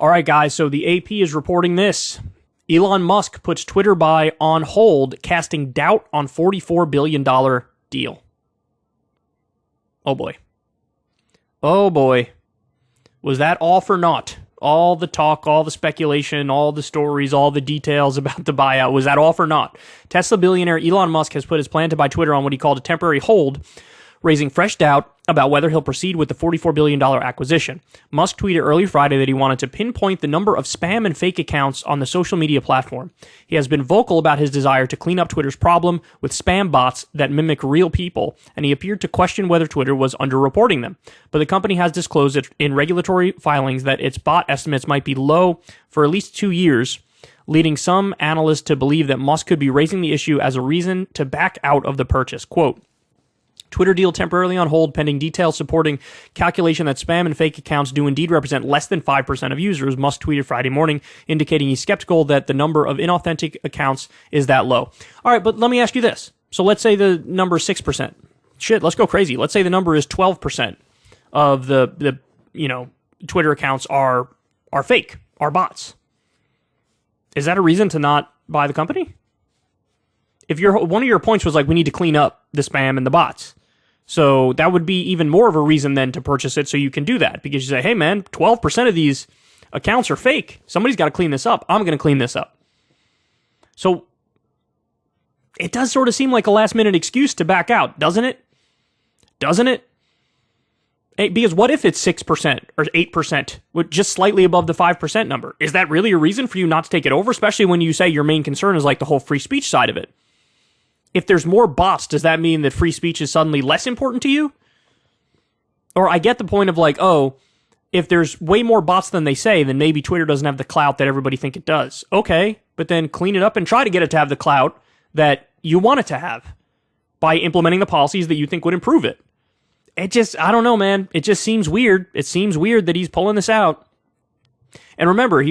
All right, guys, so the AP is reporting this. Elon Musk puts Twitter buy on hold, casting doubt on $44 billion deal. Oh, boy. Oh, boy. Was that all for naught? All the talk, all the speculation, all the stories, all the details about the buyout, was that all for naught? Tesla billionaire Elon Musk has put his plan to buy Twitter on what he called a temporary hold, raising fresh doubt about whether he'll proceed with the $44 billion acquisition. Musk tweeted early Friday that he wanted to pinpoint the number of spam and fake accounts on the social media platform. He has been vocal about his desire to clean up Twitter's problem with spam bots that mimic real people, and he appeared to question whether Twitter was underreporting them. But the company has disclosed in regulatory filings that its bot estimates might be low for at least 2 years, leading some analysts to believe that Musk could be raising the issue as a reason to back out of the purchase. Quote, Twitter deal temporarily on hold pending details supporting calculation that spam and fake accounts do indeed represent less than 5% of users, Musk tweeted Friday morning, indicating he's skeptical that the number of inauthentic accounts is that low. All right, but let me ask you this. So let's say the number is 6%. Shit, let's go crazy. Let's say the number is 12% of the Twitter accounts are fake, are bots. Is that a reason to not buy the company? If one of your points was like, we need to clean up the spam and the bots. So that would be even more of a reason then to purchase it so you can do that. Because you say, hey man, 12% of these accounts are fake. Somebody's got to clean this up. I'm going to clean this up. So it does sort of seem like a last minute excuse to back out, doesn't it? Doesn't it? Because what if it's 6% or 8%, just slightly above the 5% number? Is that really a reason for you not to take it over? Especially when you say your main concern is like the whole free speech side of it. If there's more bots, does that mean that free speech is suddenly less important to you? Or I get the point of like, oh, if there's way more bots than they say, then maybe Twitter doesn't have the clout that everybody think it does. Okay, but then clean it up and try to get it to have the clout that you want it to have by implementing the policies that you think would improve it. I don't know, man. It just seems weird. It seems weird that he's pulling this out. And remember,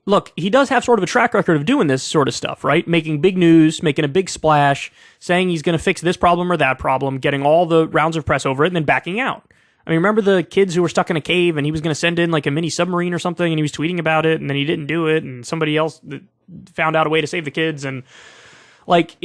look, he does have sort of a track record of doing this sort of stuff, right? Making big news, making a big splash, saying he's going to fix this problem or that problem, getting all the rounds of press over it, and then backing out. I mean, remember the kids who were stuck in a cave and he was going to send in like a mini submarine or something and he was tweeting about it and then he didn't do it and somebody else found out a way to save the kids. And like,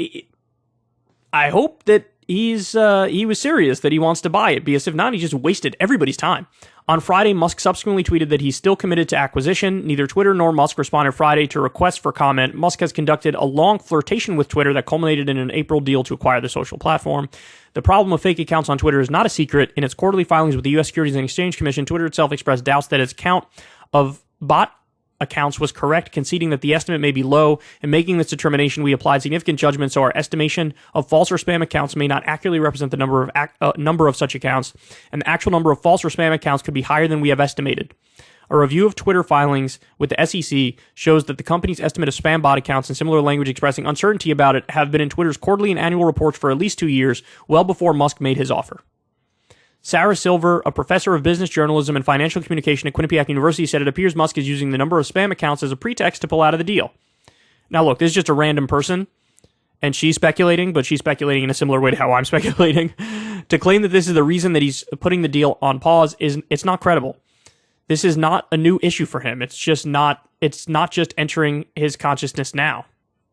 I hope that he was serious that he wants to buy it, because if not, he just wasted everybody's time. On Friday, Musk subsequently tweeted that he's still committed to acquisition. Neither Twitter nor Musk responded Friday to requests for comment. Musk has conducted a long flirtation with Twitter that culminated in an April deal to acquire the social platform. The problem of fake accounts on Twitter is not a secret. In its quarterly filings with the U.S. Securities and Exchange Commission, Twitter itself expressed doubts that its count of bot accounts was correct, conceding that the estimate may be low. In making this determination, we applied significant judgment, so our estimation of false or spam accounts may not accurately represent the number of such accounts, and the actual number of false or spam accounts could be higher than we have estimated. A review of Twitter filings with the SEC shows that the company's estimate of spam bot accounts and similar language expressing uncertainty about it have been in Twitter's quarterly and annual reports for at least 2 years, well before Musk made his offer. Sarah Silver, a professor of business journalism and financial communication at Quinnipiac University, said it appears Musk is using the number of spam accounts as a pretext to pull out of the deal. Now, look, this is just a random person, and she's speculating, but she's speculating in a similar way to how I'm speculating. To claim that this is the reason that he's putting the deal on pause it's not credible. This is not a new issue for him. It's not just entering his consciousness now.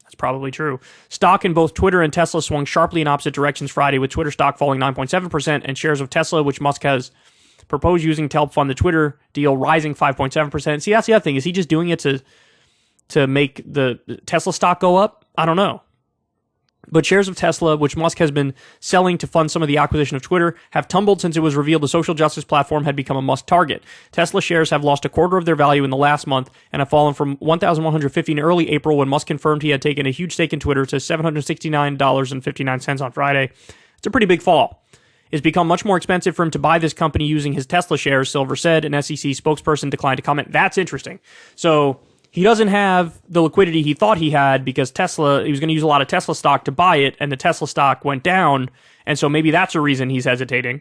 That's probably true. Stock in both Twitter and Tesla swung sharply in opposite directions Friday, with Twitter stock falling 9.7% and shares of Tesla, which Musk has proposed using to help fund the Twitter deal, rising 5.7%. See, that's the other thing. Is he just doing it to make the Tesla stock go up? I don't know. But shares of Tesla, which Musk has been selling to fund some of the acquisition of Twitter, have tumbled since it was revealed the social justice platform had become a Musk target. Tesla shares have lost a quarter of their value in the last month and have fallen from $1,150 in early April, when Musk confirmed he had taken a huge stake in Twitter, to $769.59 on Friday. It's a pretty big fall. It's become much more expensive for him to buy this company using his Tesla shares, Silver said. An SEC spokesperson declined to comment. That's interesting. So he doesn't have the liquidity he thought he had because he was going to use a lot of Tesla stock to buy it, and the Tesla stock went down, and so maybe that's a reason he's hesitating.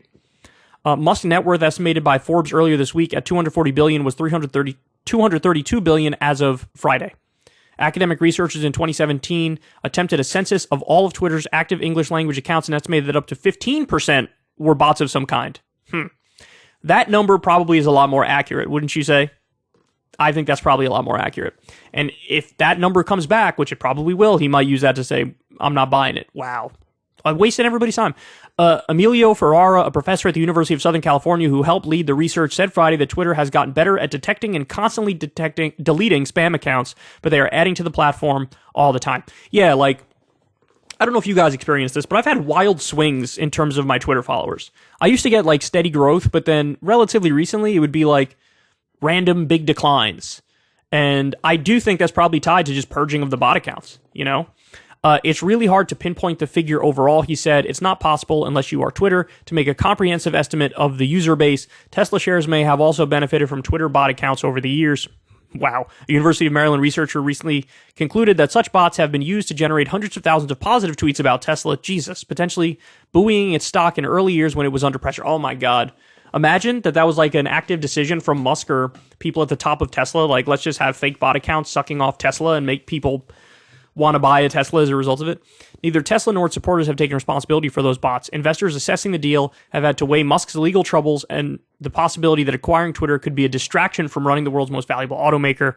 Musk's net worth, estimated by Forbes earlier this week at $240 billion, was $232 billion as of Friday. Academic researchers in 2017 attempted a census of all of Twitter's active English language accounts and estimated that up to 15% were bots of some kind. That number probably is a lot more accurate, wouldn't you say? I think that's probably a lot more accurate. And if that number comes back, which it probably will, he might use that to say, I'm not buying it. Wow. I wasted everybody's time. Emilio Ferrara, a professor at the University of Southern California who helped lead the research, said Friday that Twitter has gotten better at detecting and constantly deleting spam accounts, but they are adding to the platform all the time. Yeah, like, I don't know if you guys experienced this, but I've had wild swings in terms of my Twitter followers. I used to get like steady growth, but then relatively recently it would be like random big declines. And I do think that's probably tied to just purging of the bot accounts, you know? It's really hard to pinpoint the figure overall, he said. It's not possible unless you are Twitter to make a comprehensive estimate of the user base. Tesla shares may have also benefited from Twitter bot accounts over the years. Wow. A University of Maryland researcher recently concluded that such bots have been used to generate hundreds of thousands of positive tweets about Tesla, Jesus, potentially buoying its stock in early years when it was under pressure. Oh my God. Imagine that was like an active decision from Musk or people at the top of Tesla. Like, let's just have fake bot accounts sucking off Tesla and make people want to buy a Tesla as a result of it. Neither Tesla nor its supporters have taken responsibility for those bots. Investors assessing the deal have had to weigh Musk's legal troubles and the possibility that acquiring Twitter could be a distraction from running the world's most valuable automaker.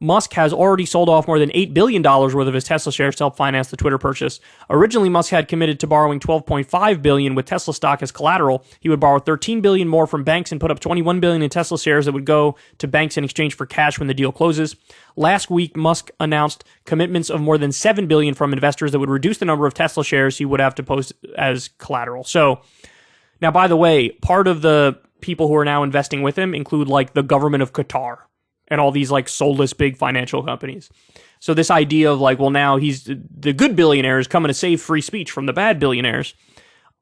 Musk has already sold off more than $8 billion worth of his Tesla shares to help finance the Twitter purchase. Originally, Musk had committed to borrowing $12.5 billion with Tesla stock as collateral. He would borrow $13 billion more from banks and put up $21 billion in Tesla shares that would go to banks in exchange for cash when the deal closes. Last week, Musk announced commitments of more than $7 billion from investors that would reduce the number of Tesla shares he would have to post as collateral. So, now, by the way, part of the people who are now investing with him include like the government of Qatar and all these like soulless big financial companies. So this idea of like, well, now he's the good billionaires coming to save free speech from the bad billionaires.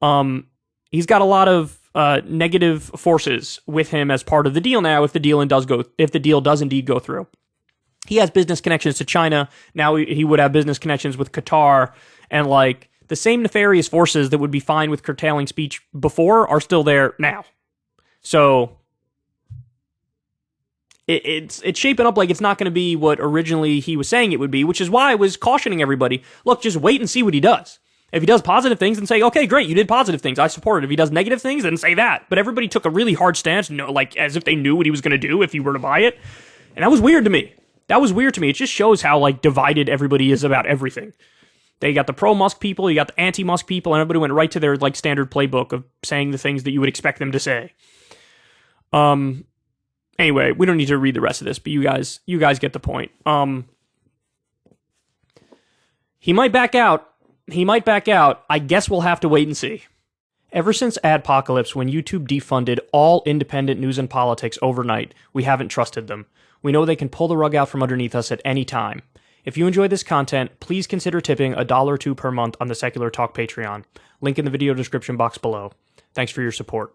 He's got a lot of negative forces with him as part of the deal now. If the deal does indeed go through, he has business connections to China. Now he would have business connections with Qatar, and like the same nefarious forces that would be fine with curtailing speech before are still there now. So it's shaping up like it's not going to be what originally he was saying it would be, which is why I was cautioning everybody, look, just wait and see what he does. If he does positive things, then say, okay, great, you did positive things, I support it. If he does negative things, then say that. But everybody took a really hard stance, like as if they knew what he was going to do if he were to buy it. And that was weird to me. It just shows how like divided everybody is about everything. They got the pro-Musk people, you got the anti-Musk people, and everybody went right to their like standard playbook of saying the things that you would expect them to say. Anyway, we don't need to read the rest of this, but you guys get the point. He might back out. I guess we'll have to wait and see. Ever since Adpocalypse, when YouTube defunded all independent news and politics overnight, we haven't trusted them. We know they can pull the rug out from underneath us at any time. If you enjoy this content, please consider tipping $1 or $2 per month on the Secular Talk Patreon. Link in the video description box below. Thanks for your support.